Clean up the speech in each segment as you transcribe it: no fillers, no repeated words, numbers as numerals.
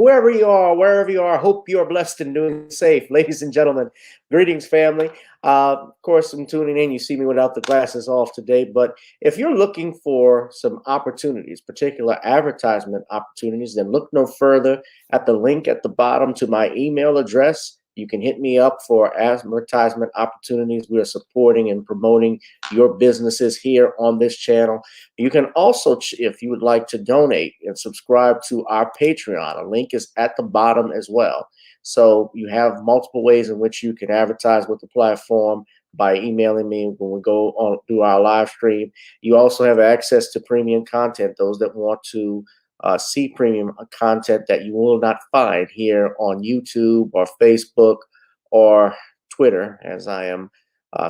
whoever you are, wherever you are, hope you are blessed and doing safe. Ladies and gentlemen, greetings, family. Of course, I'm tuning in. You see me without the glasses off today, but if you're looking for some opportunities, particular advertisement opportunities, then look no further at the link at the bottom to my email address. You can hit me up for advertisement opportunities. We are supporting and promoting your businesses here on this channel. You can also, if you would like to donate and subscribe to our Patreon, a link is at the bottom as well. So you have multiple ways in which you can advertise with the platform by emailing me when we go on do our live stream. You also have access to premium content, those that want to see premium content that you will not find here on YouTube or Facebook or Twitter, as I am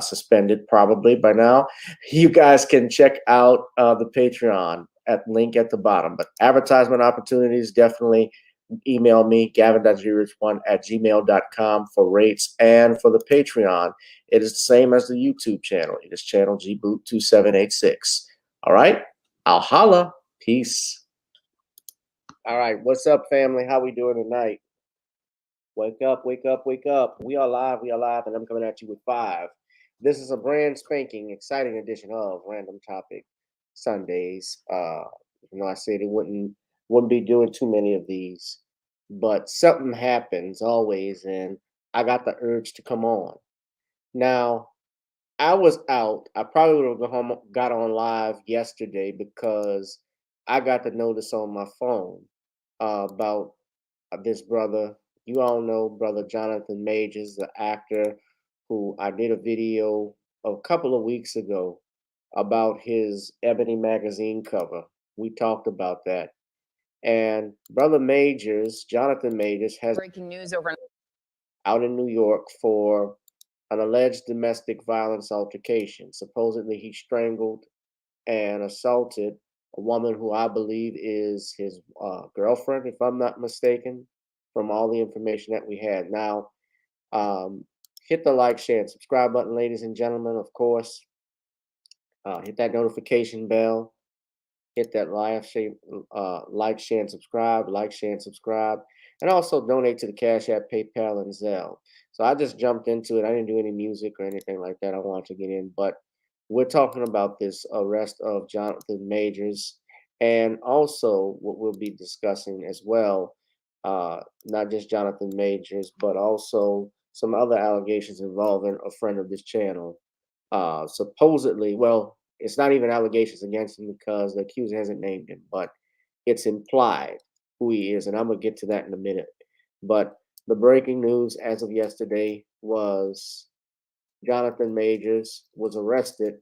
suspended probably by now. You guys can check out the Patreon at link at the bottom. But advertisement opportunities, definitely email me, gavin.grich1@gmail.com for rates. And for the Patreon, it is the same as the YouTube channel. It is channel gboot2786. All right, I'll holla. Peace. All right, what's up, family? How we doing tonight? Wake up, wake up, wake up. We are live, and I'm coming at you with 5. This is a brand spanking, exciting edition of Random Topic Sundays. I said it wouldn't be doing too many of these, but something happens always, and I got the urge to come on. Now, I was out. I probably would have got on live yesterday because I got the notice on my phone about this brother. You all know brother Jonathan Majors, the actor who I did a video a couple of weeks ago about his Ebony magazine cover. We talked about that. And brother Majors, Jonathan Majors, has breaking news over out in New York for an alleged domestic violence altercation. Supposedly he strangled and assaulted a woman who I believe is his girlfriend, if I'm not mistaken, from all the information that we had. Now, hit the like, share, and subscribe button, ladies and gentlemen, of course. Hit that notification bell. Hit that like, share, and subscribe, like, share, and subscribe. And also donate to the Cash App, PayPal, and Zelle. So I just jumped into it. I didn't do any music or anything like that. I wanted to get in, but we're talking about this arrest of Jonathan Majors, and also what we'll be discussing as well, not just Jonathan Majors, but also some other allegations involving a friend of this channel. Supposedly, well, it's not even allegations against him because the accuser hasn't named him, but it's implied who he is, and I'm going to get to that in a minute. But the breaking news as of yesterday was Jonathan Majors was arrested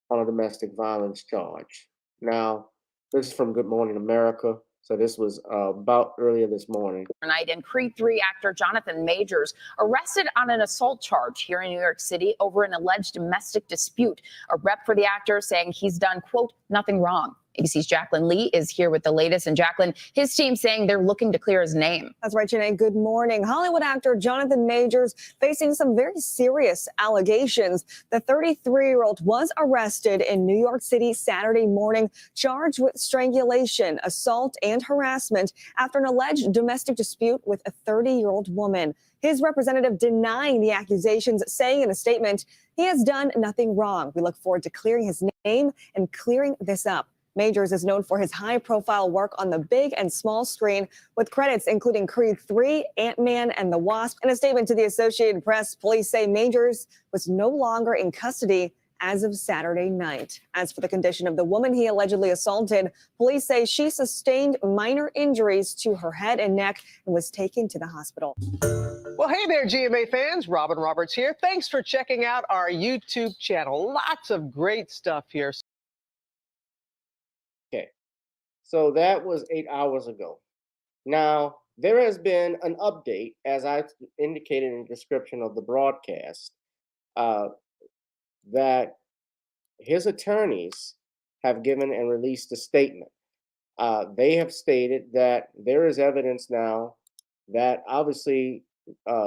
on a domestic violence charge. Now, this is from Good Morning America. So this was about earlier this morning. Tonight, and Creed 3 actor Jonathan Majors arrested on an assault charge here in New York City over an alleged domestic dispute. A rep for the actor saying he's done, quote, nothing wrong. ABC's Jacqueline Lee is here with the latest. And Jacqueline, his team saying they're looking to clear his name. That's right, Janae. Good morning. Hollywood actor Jonathan Majors facing some very serious allegations. The 33-year-old was arrested in New York City Saturday morning, charged with strangulation, assault, and harassment after an alleged domestic dispute with a 30-year-old woman. His representative denying the accusations, saying in a statement, he has done nothing wrong. We look forward to clearing his name and clearing this up. Majors is known for his high-profile work on the big and small screen, with credits including Creed 3, Ant-Man and the Wasp. In a statement to the Associated Press, police say Majors was no longer in custody as of Saturday night. As for the condition of the woman he allegedly assaulted, police say she sustained minor injuries to her head and neck and was taken to the hospital. Well, hey there, GMA fans. Robin Roberts here. Thanks for checking out our YouTube channel. Lots of great stuff here. Okay, so that was 8 hours ago. Now, there has been an update, as I indicated in the description of the broadcast, that his attorneys have given and released a statement. They have stated that there is evidence now that obviously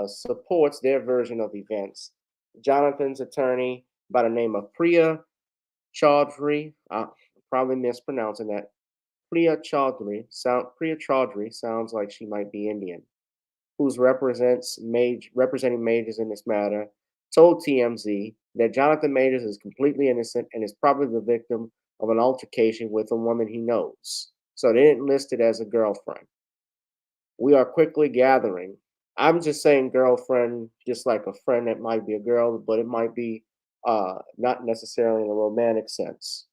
supports their version of events. Jonathan's attorney, by the name of Priya Chaudhry, probably mispronouncing that. Priya Chaudhry sounds like she might be Indian, who's representing Majors in this matter, told TMZ that Jonathan Majors is completely innocent and is probably the victim of an altercation with a woman he knows. So they didn't list it as a girlfriend. We are quickly gathering. I'm just saying girlfriend, just like a friend that might be a girl, but it might be not necessarily in a romantic sense.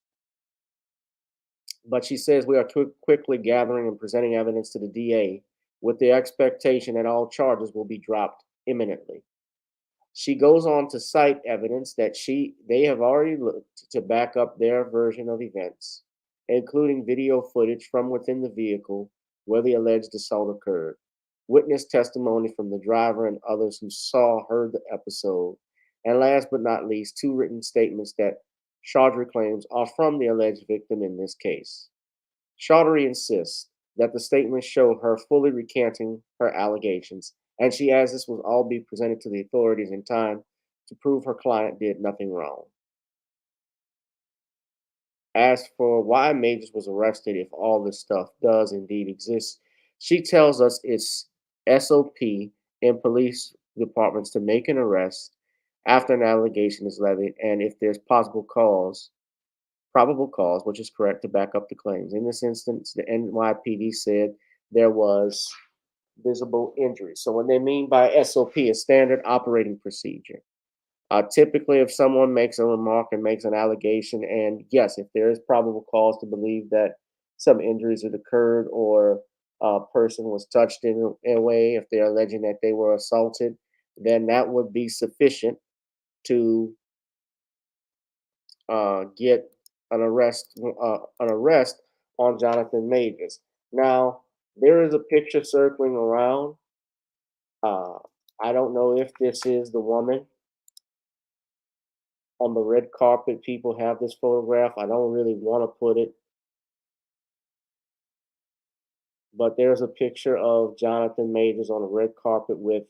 But she says we are quickly gathering and presenting evidence to the DA with the expectation that all charges will be dropped imminently. She goes on to cite evidence that they have already looked to back up their version of events, including video footage from within the vehicle where the alleged assault occurred, witness testimony from the driver and others who heard the episode, and last but not least, two written statements that Chaudhry claims are from the alleged victim in this case. Chaudhry insists that the statements show her fully recanting her allegations, and she adds this will all be presented to the authorities in time to prove her client did nothing wrong. As for why Majors was arrested, if all this stuff does indeed exist, she tells us it's SOP in police departments to make an arrest after an allegation is levied, and if there's probable cause, which is correct, to back up the claims. In this instance, the NYPD said there was visible injury. So what they mean by SOP is standard operating procedure. Typically, if someone makes a remark and makes an allegation, and yes, if there is probable cause to believe that some injuries had occurred or a person was touched in a way, if they're alleging that they were assaulted, then that would be sufficient to get an arrest on Jonathan Majors. Now, there is a picture circling around. Uh, I don't know if this is the woman on the red carpet. People have this photograph. I don't really want to put it, but there's a picture of Jonathan Majors on a red carpet with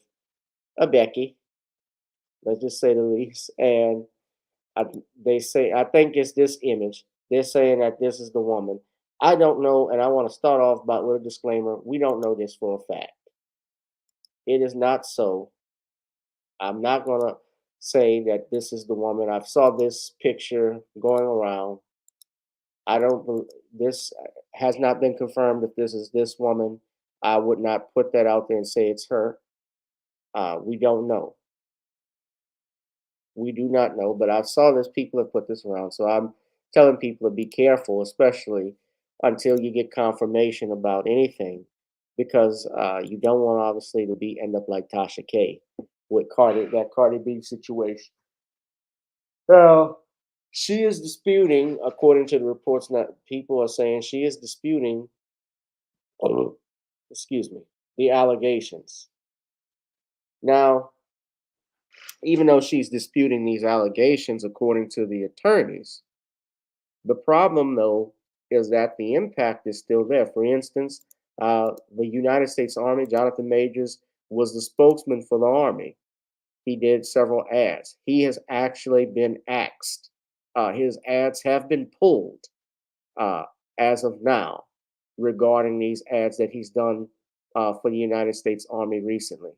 a Becky. Let's just say the least. And I, they say, I think it's this image. They're saying that this is the woman. I don't know, and I want to start off by with a disclaimer. We don't know this for a fact. It is not so. I'm not gonna say that this is the woman. I saw this picture going around. I don't. This has not been confirmed. If this is this woman, I would not put that out there and say it's her. We don't know. We do not know, but I saw this. People have put this around, so I'm telling people to be careful, especially until you get confirmation about anything, because you don't want obviously to be end up like Tasha K with Cardi B situation. Now, she is disputing, according to the reports that people are saying, she is disputing, excuse me, the allegations. Now, even though she's disputing these allegations, according to the attorneys, the problem, though, is that the impact is still there. For instance, the United States Army, Jonathan Majors, was the spokesman for the Army. He did several ads. He has actually been axed. His ads have been pulled uh, as of now regarding these ads that he's done for the United States Army recently.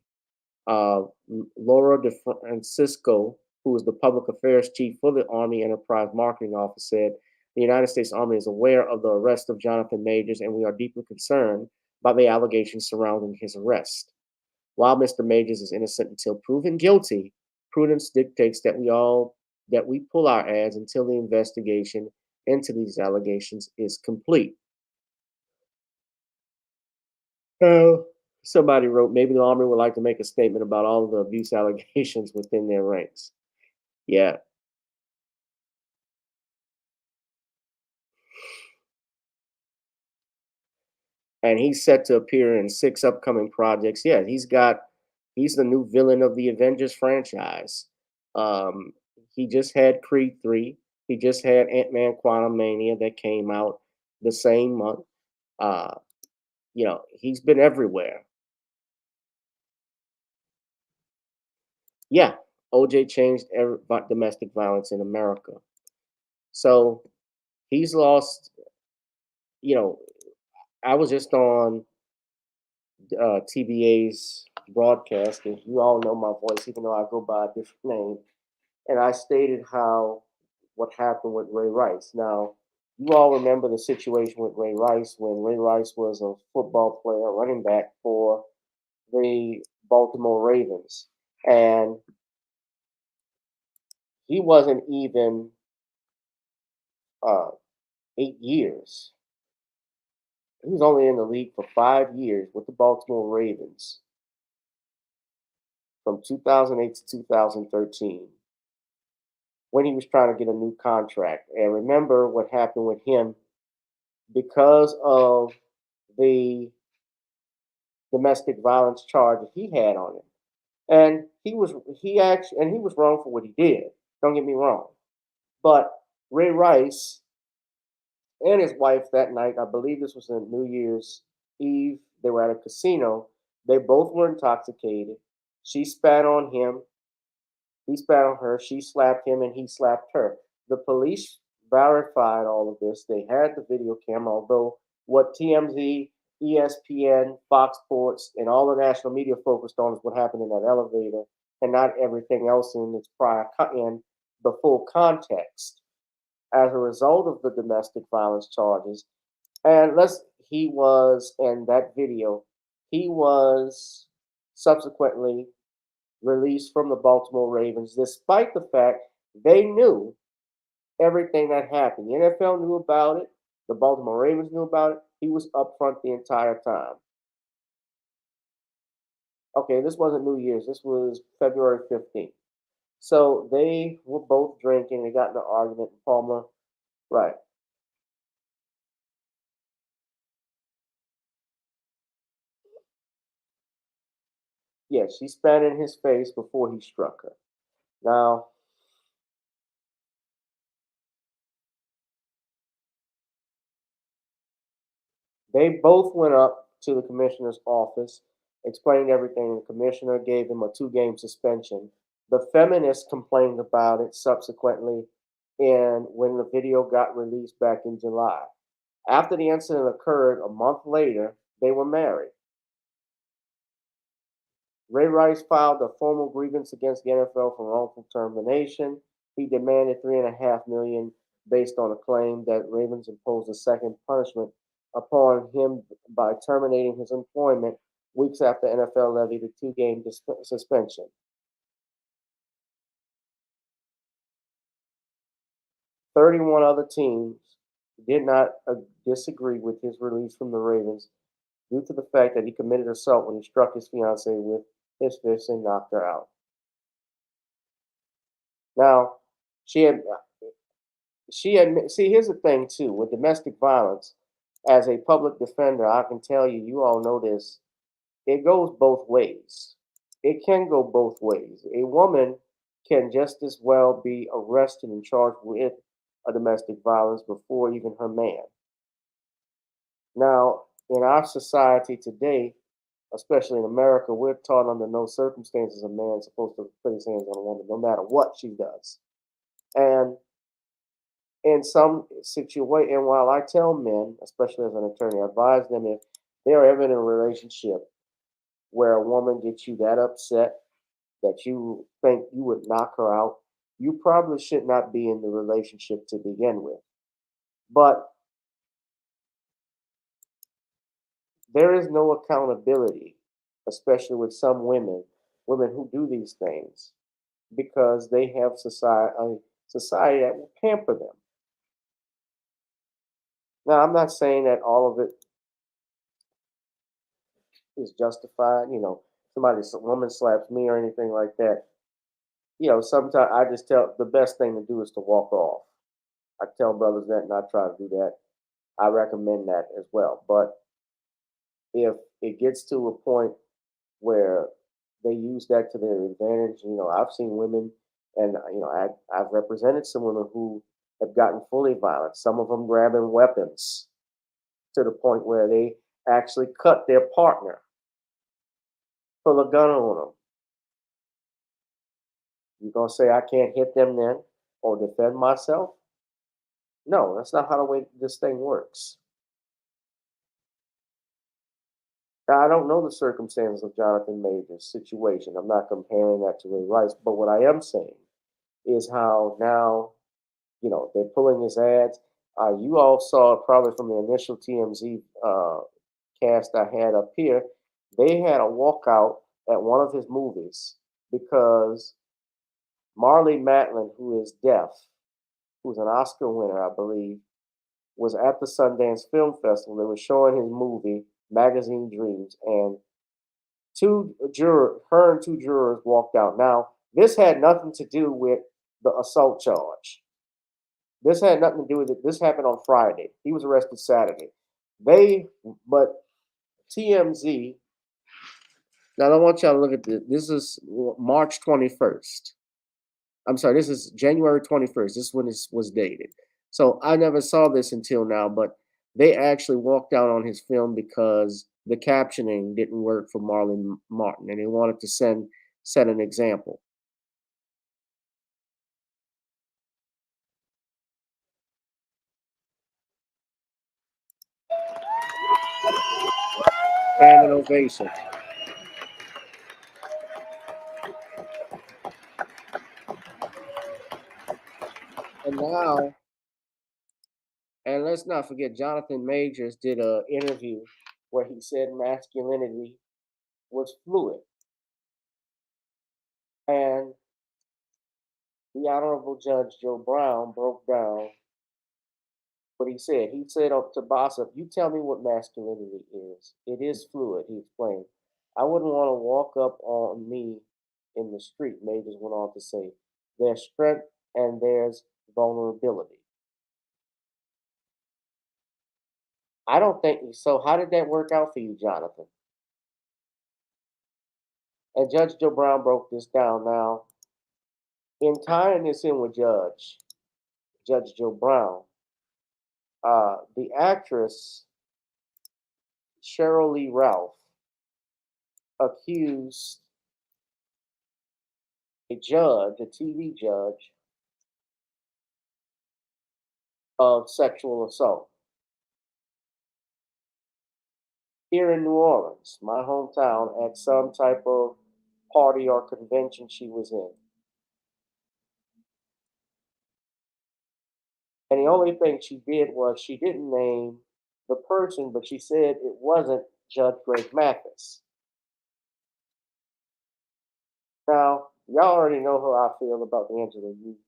Laura DeFrancisco, who is the public affairs chief for the Army Enterprise Marketing Office, said the United States Army is aware of the arrest of Jonathan Majors, and we are deeply concerned by the allegations surrounding his arrest. While Mr. Majors is innocent until proven guilty, prudence dictates that we pull our ads until the investigation into these allegations is complete. Somebody wrote, maybe the Army would like to make a statement about all of the abuse allegations within their ranks. Yeah. And he's set to appear in 6 upcoming projects. Yeah, he's the new villain of the Avengers franchise. Um, he just had Creed 3. He just had Ant-Man Quantumania that came out the same month. Uh, he's been everywhere. Yeah, OJ changed domestic violence in America. So he's lost, you know, I was just on TBA's broadcast, and you all know my voice, even though I go by a different name. And I stated how what happened with Ray Rice. Now, you all remember the situation with Ray Rice when Ray Rice was a football player, running back for the Baltimore Ravens, and he wasn't even uh, 8 years. He was only in the league for 5 years with the Baltimore Ravens from 2008 to 2013 when he was trying to get a new contract. And remember what happened with him because of the domestic violence charge that he had on him. And he was wrong for what he did. Don't get me wrong. But Ray Rice and his wife that night, I believe this was on New Year's Eve, they were at a casino. They both were intoxicated. She spat on him. He spat on her. She slapped him and he slapped her. The police verified all of this. They had the video camera, although what TMZ, ESPN, Fox Sports, and all the national media focused on is what happened in that elevator and not everything else in its in the full context. As a result of the domestic violence charges, and he was in that video, he was subsequently released from the Baltimore Ravens, despite the fact they knew everything that happened. The NFL knew about it. The Baltimore Ravens knew about it. He was up front the entire time. Okay, this wasn't New Year's. This was February 15th. So they were both drinking. They got in an argument. Palmer, right. Yeah, she spat in his face before he struck her. Now, they both went up to the commissioner's office, explained everything. The commissioner gave him a 2 game suspension. The feminists complained about it subsequently, and when the video got released back in July. After the incident occurred a month later, they were married. Ray Rice filed a formal grievance against the NFL for wrongful termination. He demanded $3.5 million based on a claim that Ravens imposed a second punishment upon him by terminating his employment weeks after NFL levied a 2 game suspension. 31 other teams did not disagree with his release from the Ravens due to the fact that he committed assault when he struck his fiancee with his fist and knocked her out. Now, she had see, here's the thing too with domestic violence. As a public defender, I can tell you, you all know this. It goes both ways. It can go both ways. A woman can just as well be arrested and charged with a domestic violence before even her man. Now, in our society today, especially in America, we're taught under no circumstances a man's supposed to put his hands on a woman, no matter what she does. And in some situation, and while I tell men, especially as an attorney, I advise them if they are ever in a relationship where a woman gets you that upset that you think you would knock her out, you probably should not be in the relationship to begin with. But there is no accountability, especially with some women who do these things, because they have society that will pamper them. Now, I'm not saying that all of it is justified. A woman slaps me or anything like that. Sometimes I just tell the best thing to do is to walk off. I tell brothers that, and I try to do that. I recommend that as well. But if it gets to a point where they use that to their advantage, I've seen women, and I've represented some women who have gotten fully violent. Some of them grabbing weapons to the point where they actually cut their partner, pull a gun on them. You gonna say I can't hit them then or defend myself? No, that's not how the way this thing works. Now, I don't know the circumstances of Jonathan Major's situation. I'm not comparing that to Ray Rice, but what I am saying is how now, they're pulling his ads. You all saw it probably from the initial TMZ cast I had up here. They had a walkout at one of his movies because Marlee Matlin, who is deaf, who's an Oscar winner, I believe, was at the Sundance Film Festival. They were showing his movie, Magazine Dreams, and her and two jurors walked out. Now, this had nothing to do with the assault charge. This had nothing to do with it. This happened on Friday. He was arrested Saturday. But TMZ. Now, I want y'all to look at this. This is March 21st. I'm sorry, this is January 21st. This is when this was dated. So I never saw this until now, but they actually walked out on his film because the captioning didn't work for Marlon Martin, and they wanted to set an example. And an ovation. And now, and let's not forget, Jonathan Majors did an interview where he said masculinity was fluid. And the Honorable Judge Joe Brown broke down what he said. He said to Bossip, "You tell me what masculinity is. It is fluid," he explained. "I wouldn't want to walk up on me in the street," Majors went on to say. "There's strength and there's vulnerability." I don't think so. How did that work out for you, Jonathan? And Judge Joe Brown broke this down. Now, in tying this in with Judge Joe Brown, the actress Sheryl Lee Ralph accused a judge, a TV judge, of sexual assault here in New Orleans, my hometown, at some type of party or convention she was in. And the only thing she did was she didn't name the person, but she said it wasn't Judge Greg Mathis. Now, y'all already know how I feel about Angela Yee.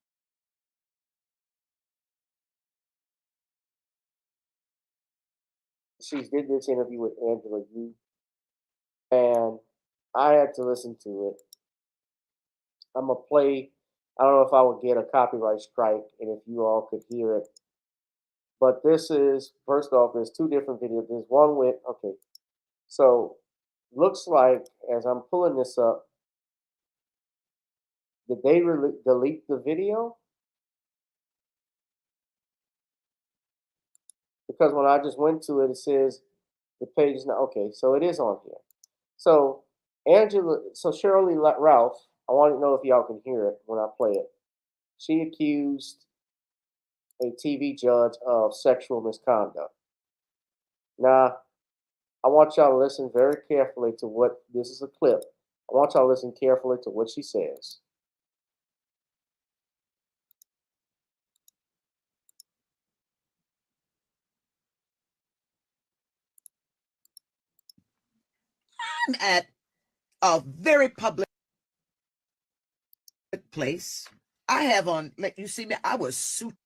She did this interview with Angela Yee, and I had to listen to it. I'm going to play, I don't know if I would get a copyright strike and if you all could hear it. But this is, first off, there's two different videos. There's one with, okay, so looks like, as I'm pulling this up, did they delete the video? Because when I just went to it, it says the page is not, okay, so it is on here. So Sheryl Lee Ralph, I want to know if y'all can hear it when I play it. She accused a TV judge of sexual misconduct. Now, I want y'all to listen very carefully to what, this is a clip. I want y'all to listen carefully to what she says. At a very public place. I have on, like you see me, I was suited.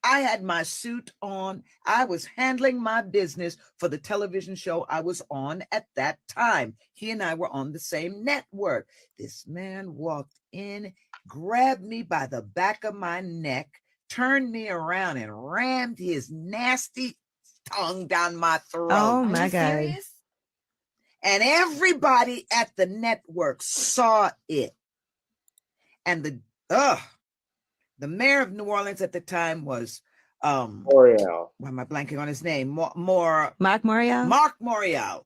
I had my suit on. I was handling my business for the television show I was on at that time. He and I were on the same network. This man walked in, grabbed me by the back of my neck, turned me around, and rammed his nasty tongue down my throat. Oh my God. Serious? And everybody at the network saw it. And the mayor of New Orleans at the time was L'Oreal. why am I blanking on his name? Mark Morial. Mark Morial.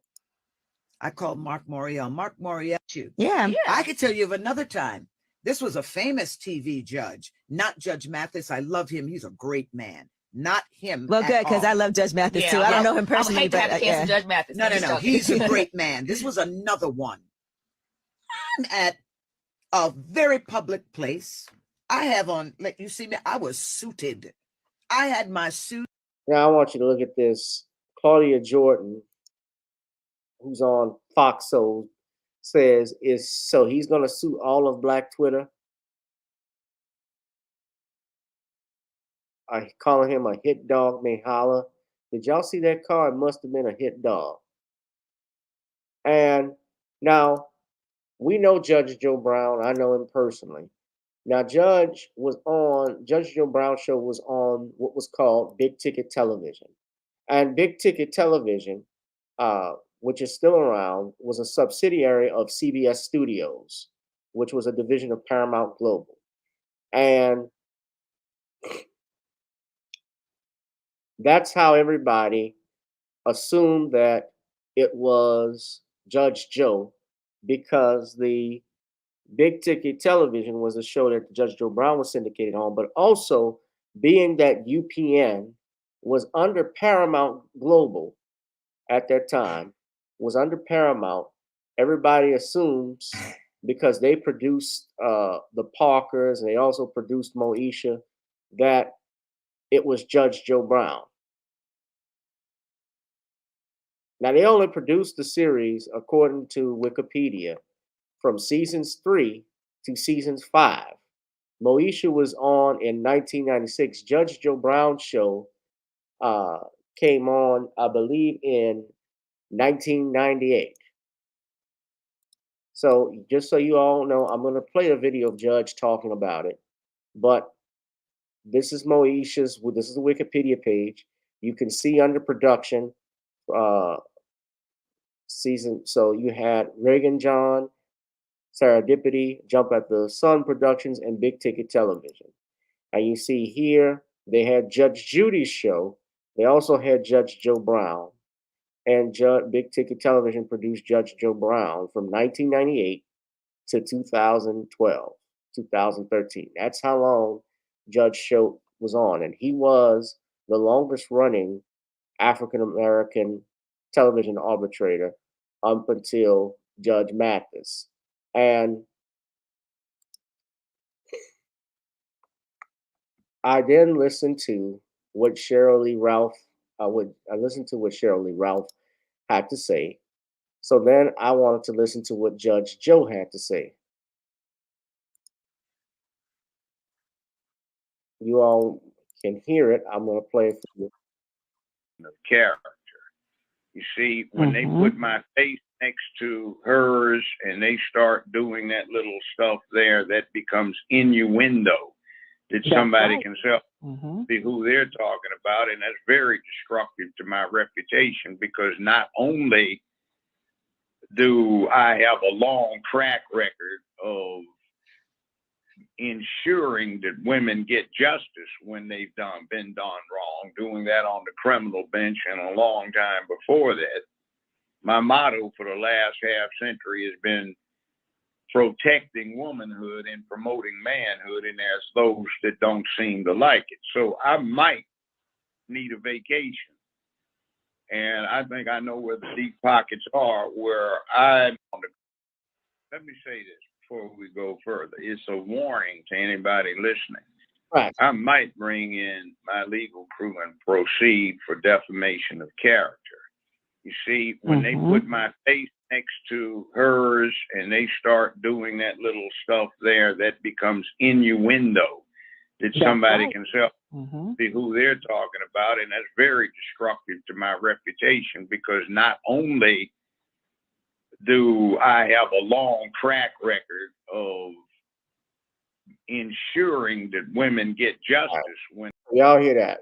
I called Mark Morial. Mark Morial, Yeah. I could tell you of another time. This was a famous TV judge, not Judge Mathis. I love him. He's a great man. Not him. Well, good, because I love Judge Mathis too. I don't know him personally, but yeah. Judge Mathis. No. He's a great man. This was another one. I'm at a very public place. I have on, like you see me, I was suited. I had my suit. Now I want you to look at this. Claudia Jordan, who's on Fox Soul, says he's going to sue all of Black Twitter. I calling him a hit dog named Holla. Did y'all see that car? It must have been a hit dog. And now we know Judge Joe Brown. I know him personally. Now, Judge Joe Brown show was on what was called Big Ticket Television. And Big Ticket Television, which is still around, was a subsidiary of CBS Studios, which was a division of Paramount Global. And that's how everybody assumed that it was Judge Joe, because the Big Ticket Television was a show that Judge Joe Brown was syndicated on, but also being that UPN was under Paramount Global at that time, was under Paramount, everybody assumes, because they produced the Parkers and they also produced Moesha, that it was Judge Joe Brown. Now, they only produced the series, according to Wikipedia, from seasons 3 to seasons 5. Moesha was on in 1996. Judge Joe Brown's show came on, I believe, in 1998. So just so you all know, I'm going to play a video of Judge talking about it. But this is Moesha's, this is the Wikipedia page. You can see under production season. So you had Reagan John, Serendipity, Jump at the Sun Productions, and Big Ticket Television. And you see here, they had Judge Judy's show. They also had Judge Joe Brown. And Big Ticket Television produced Judge Joe Brown from 1998 to 2012, 2013. That's how long Judge Show was on. And he was the longest running African American television arbitrator up until Judge Mathis. And I then listened to what Sheryl Lee Ralph, I listened to what Sheryl Lee Ralph had to say. So then I wanted to listen to what Judge Joe had to say. You all can hear it. I'm going to play it for you. Of character. You see, when they put my face next to hers and they start doing that little stuff there, that becomes innuendo. That somebody can see who they're talking about, and that's very destructive to my reputation, because not only do I have a long track record of ensuring that women get justice when they've been done wrong, doing that on the criminal bench and a long time before that. My motto for the last half century has been protecting womanhood and promoting manhood, and there's those that don't seem to like it. So I might need a vacation. And I think I know where the deep pockets are, where I'm on the. Let me say this before we go further. It's a warning to anybody listening. Right. I might bring in my legal crew and proceed for defamation of character. You see, when they put my face next to hers and they start doing that little stuff there, that becomes innuendo. That somebody can see who they're talking about, and that's very destructive to my reputation, because not only do I have a long track record of ensuring that women get justice when y'all hear that.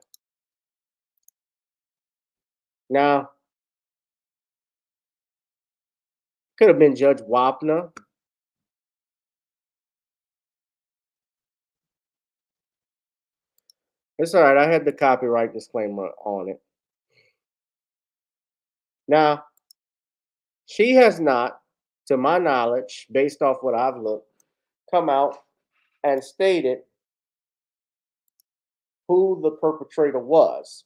Now, could have been Judge Wapner. It's all right. I had the copyright disclaimer on it. Now, She has not, to my knowledge, based off what I've looked, come out and stated who the perpetrator was.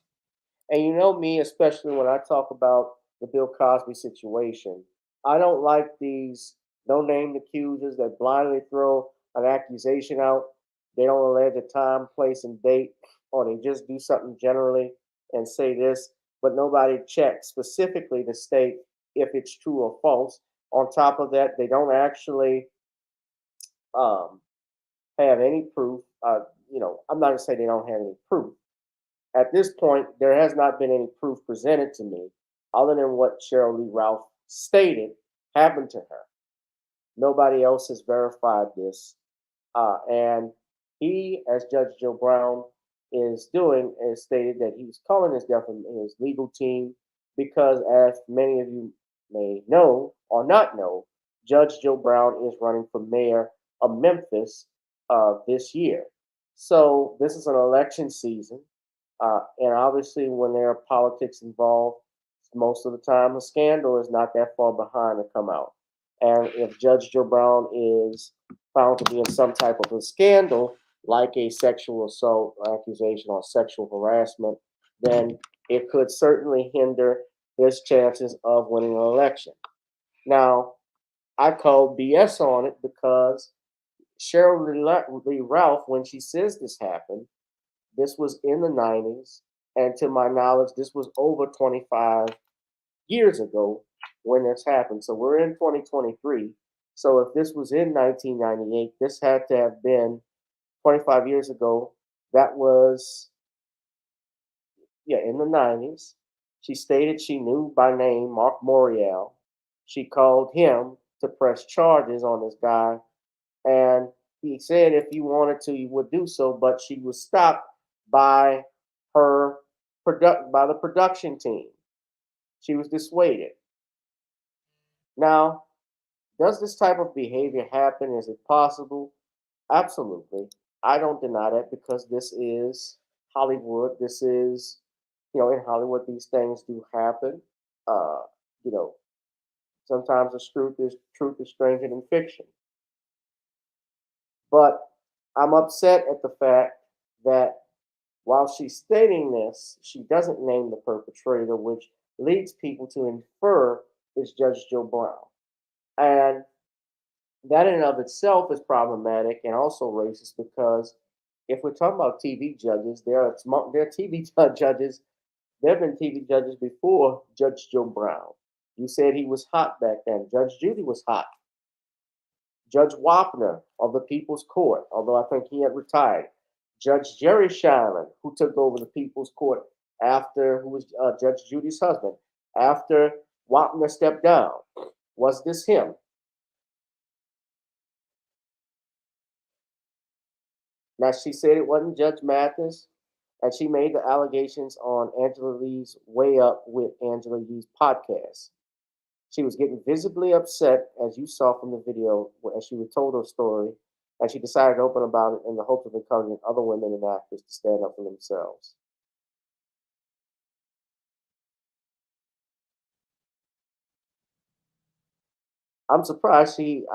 And you know me, especially when I talk about the Bill Cosby situation, I don't like these no named accusers that blindly throw an accusation out. They don't allege a time, place, and date, or they just do something generally and say this, but nobody checks specifically to state if it's true or false. On top of that, they don't actually um, have any proof. I'm not going to say they don't have any proof. At this point, there has not been any proof presented to me other than what Sheryl Lee Ralph stated happened to her. Nobody else has verified this. And he, as Judge Joe Brown is doing, has stated that he's calling his death from his legal team because, as many of you may know or not know, Judge Joe Brown is running for mayor of Memphis this year. So this is an election season. And obviously, when there are politics involved, most of the time a scandal is not that far behind to come out. And if Judge Joe Brown is found to be in some type of a scandal, like a sexual assault accusation or sexual harassment, then it could certainly hinder his chances of winning an election. Now, I call BS on it because Sheryl Lee Ralph, when she says this happened, this was in the 90s. And to my knowledge, this was over 25 years ago when this happened. So we're in 2023. So if this was in 1998, this had to have been 25 years ago. That was, yeah, in the 90s. She stated she knew by name Mark Morial. She called him to press charges on this guy. And he said if you wanted to, you would do so, but she was stopped by her by the production team. She was dissuaded. Now, does this type of behavior happen? Is it possible? Absolutely. I don't deny that because this is Hollywood. This is, in Hollywood, these things do happen. Uh, you know, Sometimes the truth is stranger than fiction. But I'm upset at the fact that while she's stating this, she doesn't name the perpetrator, which leads people to infer it's Judge Joe Brown. And that in and of itself is problematic and also racist because if we're talking about TV judges, there are TV judges. There have been TV judges before Judge Joe Brown. You said he was hot back then. Judge Judy was hot. Judge Wapner of the People's Court, although I think he had retired. Judge Jerry Shylin, who took over the People's Court who was Judge Judy's husband, after Wapner stepped down. Was this him? Now, she said it wasn't Judge Mathis, and she made the allegations on Angela Lee's Way Up with Angela Lee's podcast. She was getting visibly upset, as you saw from the video, as she told her story, and she decided to open about it in the hope of encouraging other women and actors to stand up for themselves.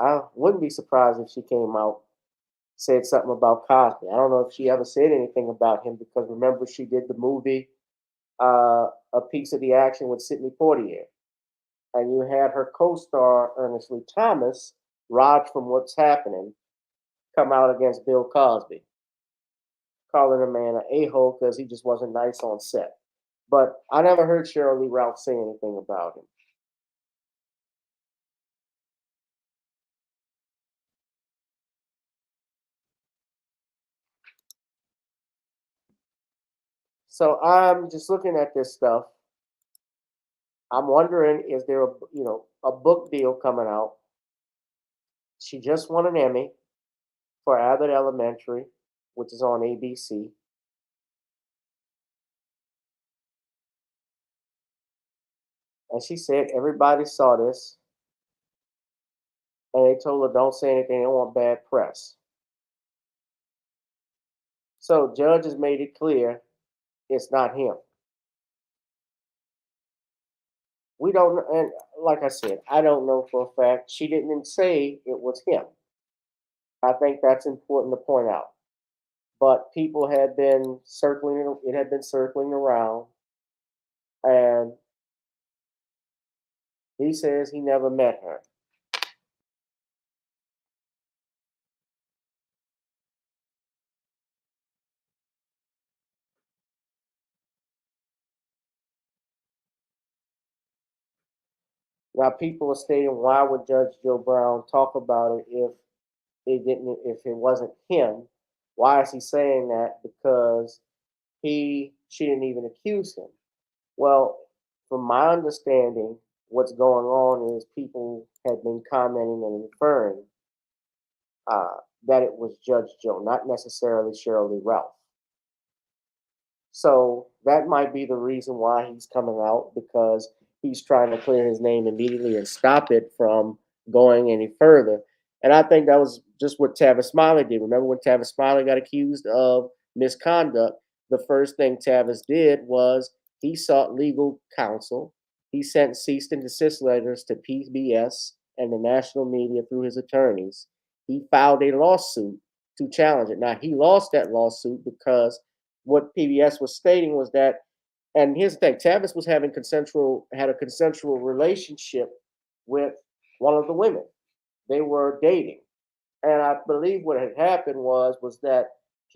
I wouldn't be surprised if she came out, said something about Cosby. I don't know if she ever said anything about him because remember she did the movie, A Piece of the Action with Sidney Poitier. And you had her co-star, Ernest Lee Thomas, Rod from What's Happening, come out against Bill Cosby, calling a man an a-hole because he just wasn't nice on set. But I never heard Sheryl Lee Ralph say anything about him. So I'm just looking at this stuff. I'm wondering, is there a book deal coming out? She just won an Emmy for Abbott Elementary, which is on ABC. And she said everybody saw this, and they told her don't say anything. They don't want bad press. So judge has made it clear it's not him. We don't know, and like I said, I don't know for a fact. She didn't say it was him. I think that's important to point out. But people had been circling it had been circling around, and he says he never met her. Now people are stating, why would Judge Joe Brown talk about it if it wasn't him? Why is he saying that? Because she didn't even accuse him. Well, from my understanding, what's going on is people had been commenting and inferring uh, that it was Judge Joe, not necessarily Sheryl Lee Ralph. So that might be the reason why he's coming out, because he's trying to clear his name immediately and stop it from going any further. And I think that was just what Tavis Smiley did. Remember when Tavis Smiley got accused of misconduct? The first thing Tavis did was he sought legal counsel. He sent cease and desist letters to PBS and the national media through his attorneys. He filed a lawsuit to challenge it. Now, he lost that lawsuit because what PBS was stating was that, and here's the thing, Tavis was had a consensual relationship with one of the women. They were dating. And I believe what had happened was that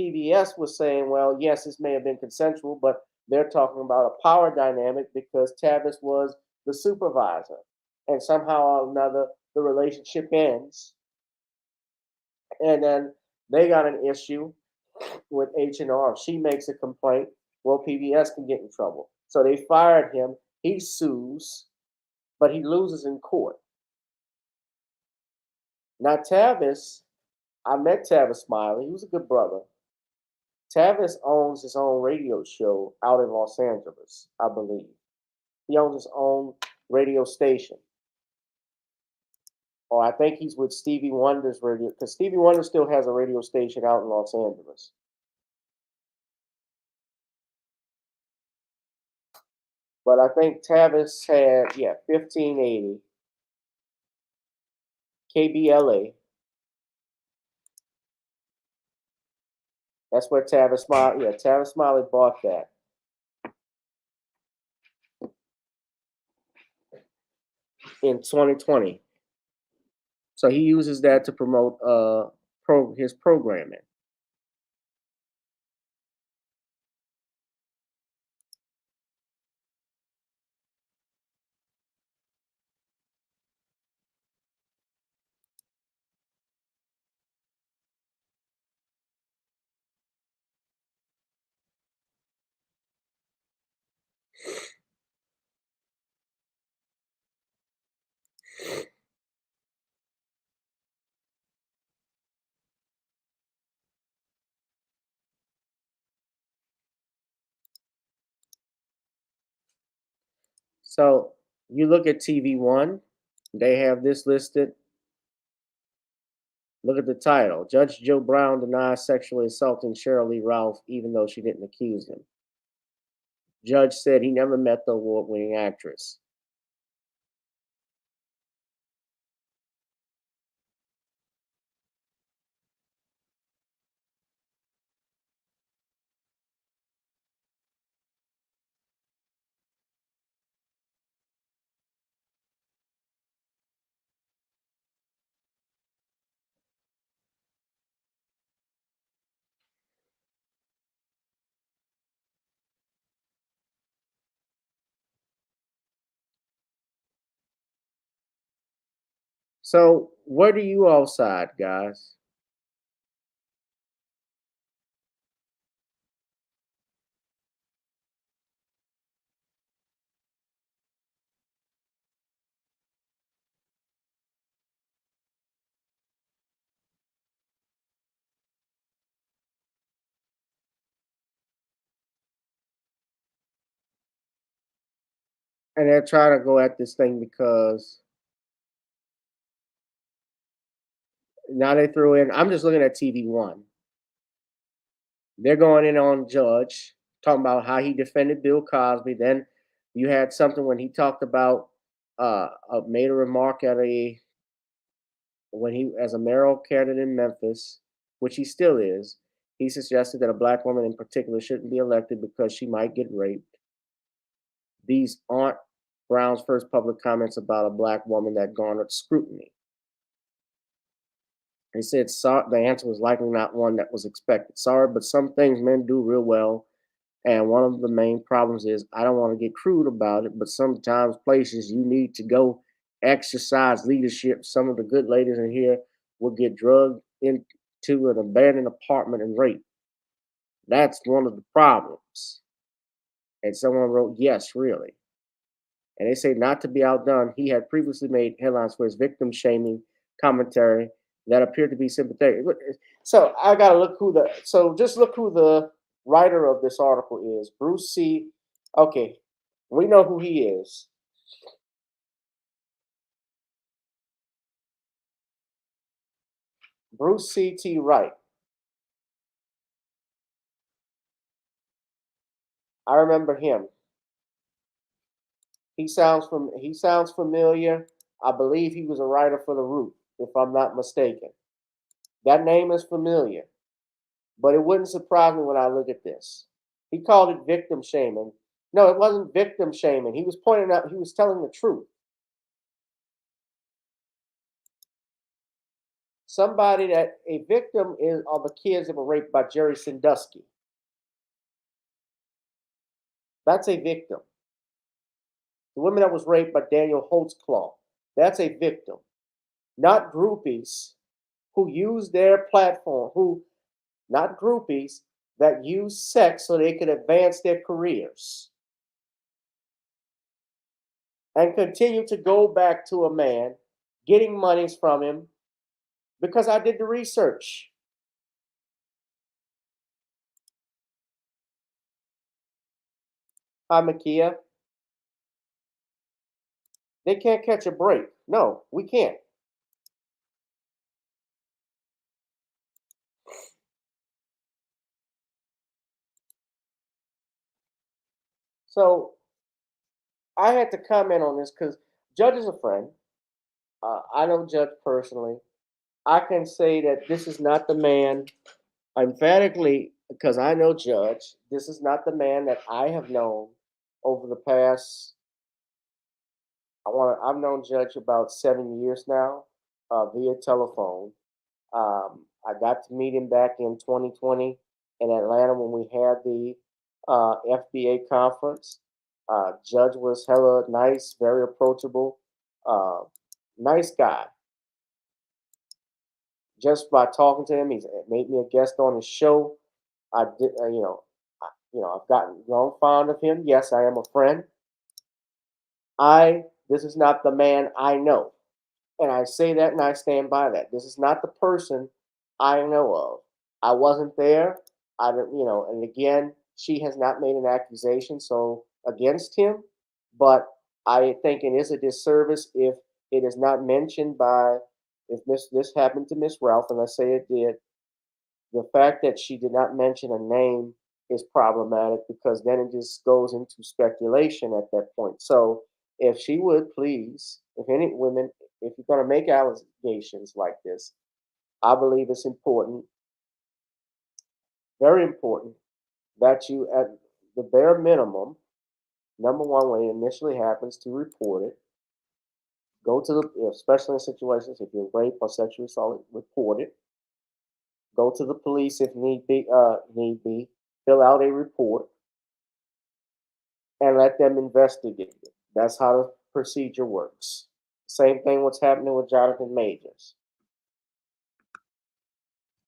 PBS was saying, well, yes, this may have been consensual, but they're talking about a power dynamic because Tavis was the supervisor. And somehow or another, the relationship ends. And then they got an issue with H&R. If she makes a complaint, well, PBS can get in trouble. So they fired him. He sues, but he loses in court. Now, Tavis, I met Tavis Smiley. He was a good brother. Tavis owns his own radio show out in Los Angeles, I believe. He owns his own radio station. Or I think he's with Stevie Wonder's radio, because Stevie Wonder still has a radio station out in Los Angeles. But I think Tavis had, 1580 KBLA. That's where Tavis Smiley, Tavis Smiley bought that in 2020. So he uses that to promote his programming. So you look at TV One, they have this listed. Look at the title. Judge Joe Brown denies sexually assaulting Sheryl Lee Ralph even though she didn't accuse him. Judge said he never met the award-winning actress. So where do you all side, guys? And they're trying to go at this thing because now they threw in, I'm just looking at TV One. They're going in on Judge, talking about how he defended Bill Cosby. Then you had something when he talked about made a remark at a when he as a mayoral candidate in Memphis, which he still is. He suggested that a black woman in particular shouldn't be elected because she might get raped. These aren't Brown's first public comments about a black woman that garnered scrutiny. He said the answer was likely not one that was expected. Sorry, but some things men do real well. And one of the main problems is I don't want to get crude about it, but sometimes places you need to go exercise leadership. Some of the good ladies in here will get drugged into an abandoned apartment and raped. That's one of the problems. And someone wrote, yes, really. And they say not to be outdone, he had previously made headlines for his victim shaming commentary that appeared to be sympathetic. So I gotta look just look who the writer of this article is. Bruce C. Okay, we know who he is. Bruce C.T. Wright. I remember him. He sounds familiar. I believe he was a writer for The Root, if I'm not mistaken. That name is familiar. But it wouldn't surprise me when I look at this. He called it victim shaming. No, it wasn't victim shaming. He was pointing out, he was telling the truth. A victim are the kids that were raped by Jerry Sandusky. That's a victim. The woman that was raped by Daniel Holtzclaw. That's a victim. Not groupies who use their platform, not groupies that use sex so they can advance their careers and continue to go back to a man, getting monies from him, because I did the research. Hi, Makia. They can't catch a break. No, we can't. So I had to comment on this because Judge is a friend. I know Judge personally. I can say that this is not the man, emphatically, because I know Judge. This is not the man that I have known over the past. I've known Judge about 7 years now, via telephone. I got to meet him back in 2020 in Atlanta when we had the FBA conference. Judge was hella nice, very approachable, uh, nice guy. Just by talking to him, he's made me a guest on his show. I did, I've grown fond of him. Yes, I am a friend. This is not the man I know. And I say that and I stand by that. This is not the person I know of. I wasn't there. I don't, and again, she has not made an accusation so against him, but I think it is a disservice if it is not mentioned by if this happened to Miss Ralph, and let's say it did, the fact that she did not mention a name is problematic because then it just goes into speculation at that point. So if she would please, if any women, if you're going to make allegations like this, I believe it's important, very important, that you, at the bare minimum, number one, when it initially happens, to report it. Go to the, especially in situations if you're raped or sexually assaulted, report it. Go to the police if need be. Fill out a report and let them investigate it. That's how the procedure works. Same thing what's happening with Jonathan Majors.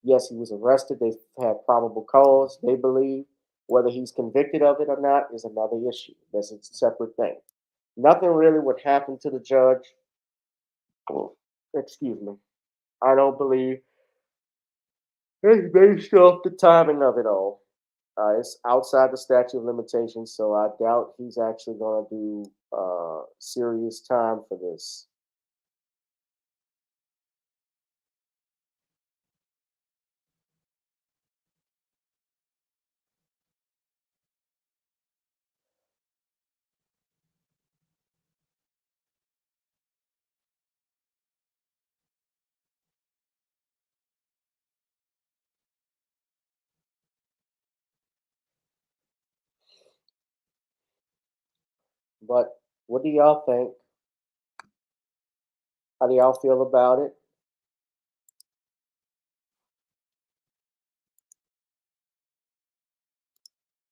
Yes, he was arrested. They had probable cause, they believe. Whether he's convicted of it or not is another issue. That's a separate thing. Nothing really would happen to the judge. Excuse me. I don't believe it's based off the timing of it all. It's outside the statute of limitations, so I doubt he's actually going to do serious time for this. But what do y'all think? How do y'all feel about it?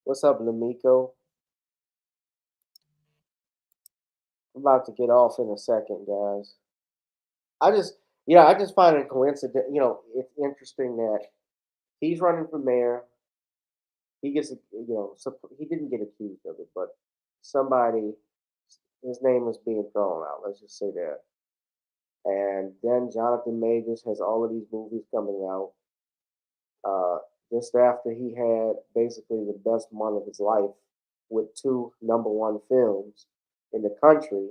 What's up, Lamiko? I'm about to get off in a second, guys. I just find it coincident. It's interesting that he's running for mayor. He gets, he didn't get accused of it, but somebody, his name was being thrown out. Let's just say that. And then Jonathan Majors has all of these movies coming out. Uh, just after he had basically the best month of his life with two number 1 films in the country,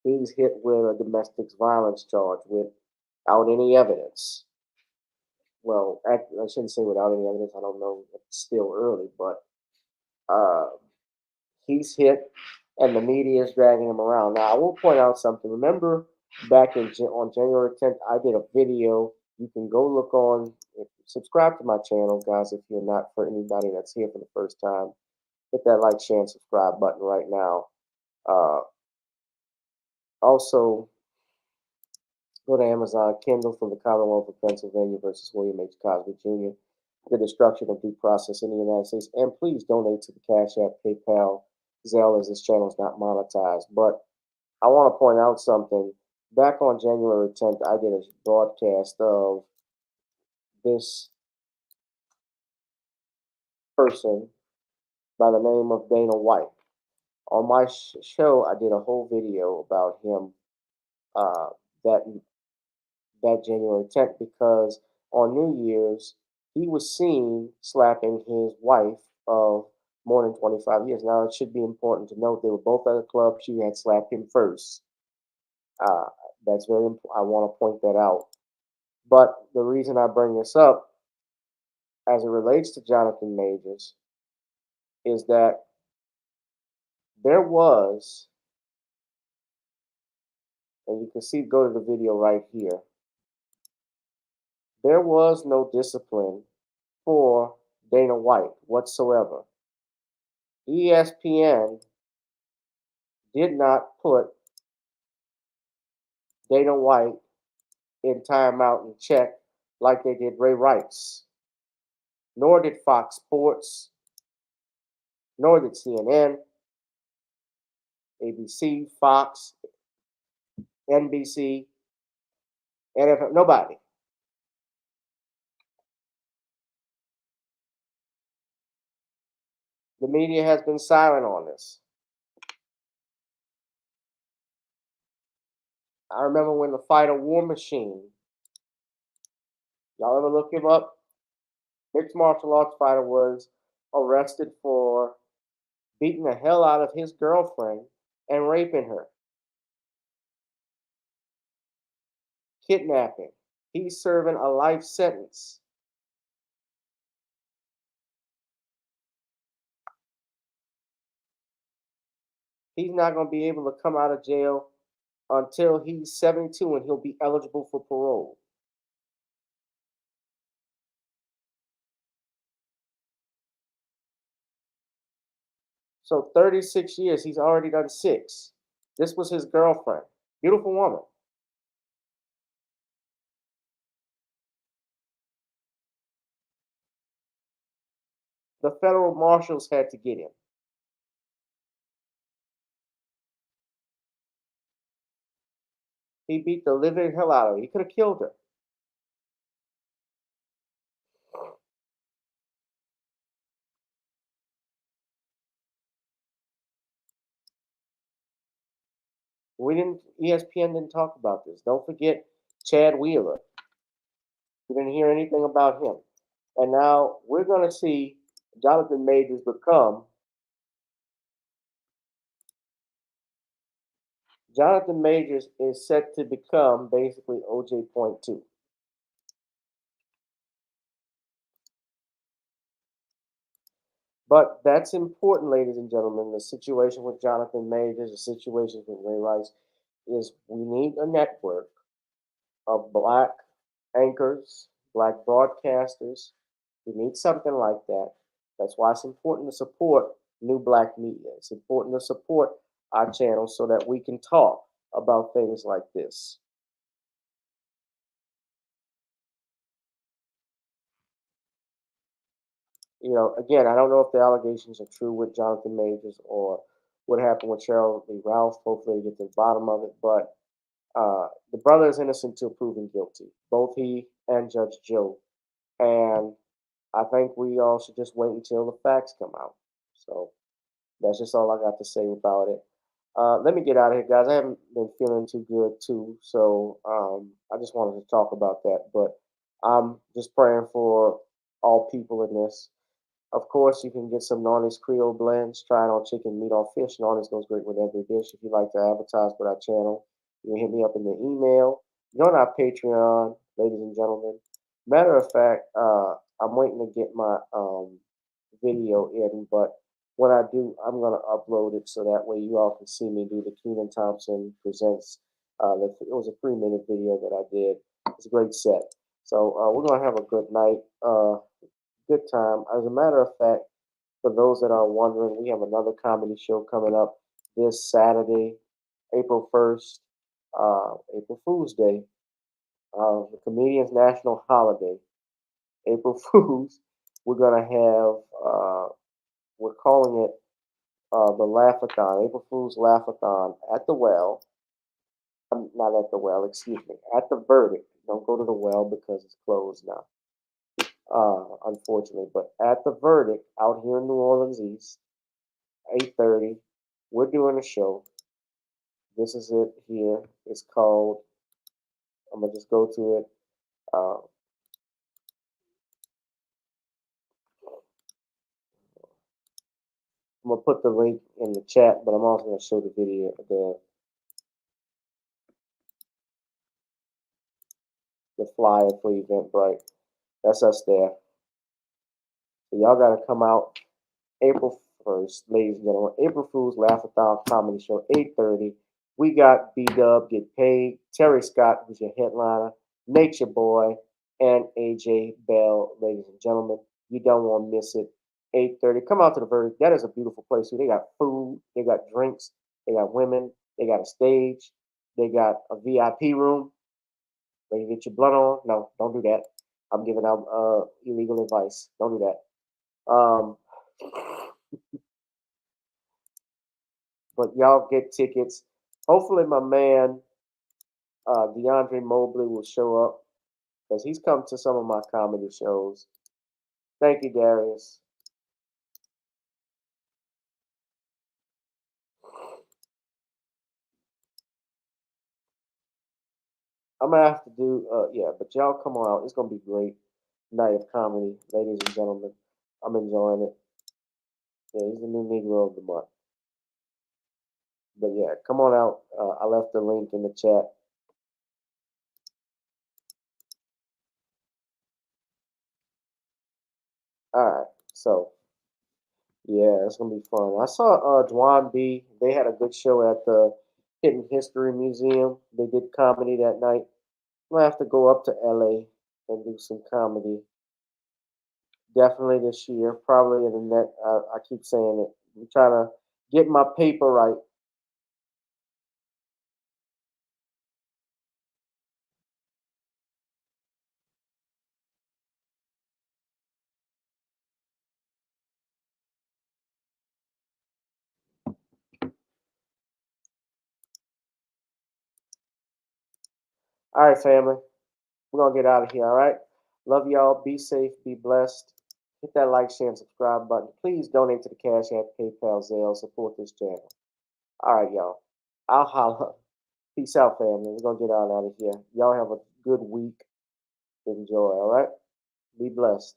he's hit with a domestic violence charge without any evidence. Well, I shouldn't say without any evidence. I don't know. It's still early, but uh, he's hit, and the media is dragging him around. Now, I will point out something. Remember, on January 10th, I did a video. You can go look on, subscribe to my channel, guys. If you're not, for anybody that's here for the first time, hit that like, share, and subscribe button right now. Also, go to Amazon, Kindle from the Commonwealth of Pennsylvania versus William H. Cosby Jr., The Destruction of Due Process in the United States. And please donate to the Cash App, PayPal, Zelle, as this channel is not monetized. But I want to point out something. Back on January 10th, I did a broadcast of this person by the name of Dana White. On my show, I did a whole video about him uh, that that January 10th because on New Year's, he was seen slapping his wife of more than 25 years. Now, it should be important to note they were both at a club. She had slapped him first. Uh, that's very important. I want to point that out. But the reason I bring this up as it relates to Jonathan Majors is that there was, and you can see, go to the video right here, there was no discipline for Dana White whatsoever. ESPN did not put Dana White in timeout and check like they did Ray Rice, nor did Fox Sports, nor did CNN, ABC, Fox, NBC, NFL, nobody. The media has been silent on this. I remember when the fighter War Machine, y'all ever look him up? Mixed martial arts fighter was arrested for beating the hell out of his girlfriend and raping her, kidnapping. He's serving a life sentence. He's not going to be able to come out of jail until he's 72 and he'll be eligible for parole. So 36 years, he's already done 6. This was his girlfriend. Beautiful woman. The federal marshals had to get him. He beat the living hell out of her. He could have killed her. ESPN didn't talk about this. Don't forget Chad Wheeler. We didn't hear anything about him. And now we're going to see Jonathan Majors become. Jonathan Majors is set to become basically OJ.2. But that's important, ladies and gentlemen. The situation with Jonathan Majors, the situation with Ray Rice, is we need a network of black anchors, black broadcasters. We need something like that. That's why it's important to support new black media. It's important to support our channel so that we can talk about things like this. Again, I don't know if the allegations are true with Jonathan Majors or what happened with Sheryl Lee Ralph. Hopefully, they get to the bottom of it. But the brother is innocent until proven guilty, both he and Judge Joe. And I think we all should just wait until the facts come out. So that's just all I got to say about it. Let me get out of here, guys. I haven't been feeling too good, too. So I just wanted to talk about that. But I'm just praying for all people in this. Of course, you can get some Nani's Creole blends. Try it on chicken, meat, or fish. Nani's goes great with every dish. If you'd like to advertise with our channel, you can hit me up in the email. Join our Patreon, ladies and gentlemen. Matter of fact, I'm waiting to get my video in, but when I do, I'm going to upload it so that way you all can see me do the Keenan Thompson Presents. It was a 3-minute video that I did. It's a great set. So we're going to have a good night. Good time. As a matter of fact, for those that are wondering, we have another comedy show coming up this Saturday, April 1st, April Fool's Day, the Comedian's National Holiday, April Fools. We're going to have, we're calling it the Laughathon, April Fool's Laughathon at the Well. Not at the Well, excuse me, at the Verdict. Don't go to the Well because it's closed now. Unfortunately, but at the Verdict out here in New Orleans East, 8:30, we're doing a show. This is it here. It's called, I'm going to just go to it. Uh, I'm going to put the link in the chat, but I'm also going to show the video, the flyer for Eventbrite. That's us there. So y'all got to come out April 1st, ladies and gentlemen. April Fool's Laughathon Comedy Show, 8:30. We got B-Dub, Get Paid, Terry Scott, who's your headliner, Nature Boy, and AJ Bell, ladies and gentlemen. You don't want to miss it. 8:30. Come out to the Verdict. That is a beautiful place. They got food, they got drinks, they got women, they got a stage, they got a VIP room where you get your blood on. No, don't do that. I'm giving out illegal advice. Don't do that. But y'all get tickets. Hopefully, my man DeAndre Mobley will show up because he's come to some of my comedy shows. Thank you, Darius. I'm gonna have to do yeah, but y'all come on out. It's gonna be great night of comedy, ladies and gentlemen. I'm enjoying it. Yeah, he's the new Negro of the month. But yeah, come on out. I left the link in the chat. All right, so yeah, it's gonna be fun. I saw Dwan B. They had a good show at the Hidden History Museum. They did comedy that night. I'm gonna have to go up to LA and do some comedy. Definitely this year, probably in the next. I keep saying it. I'm trying to get my paper right. All right, family. We're gonna get out of here. All right. Love y'all. Be safe. Be blessed. Hit that like, share, and subscribe button. Please donate to the Cash App, PayPal, Zelle. Support this channel. All right, y'all. I'll holla. Peace out, family. We're gonna get out of here. Y'all have a good week. Enjoy. All right. Be blessed.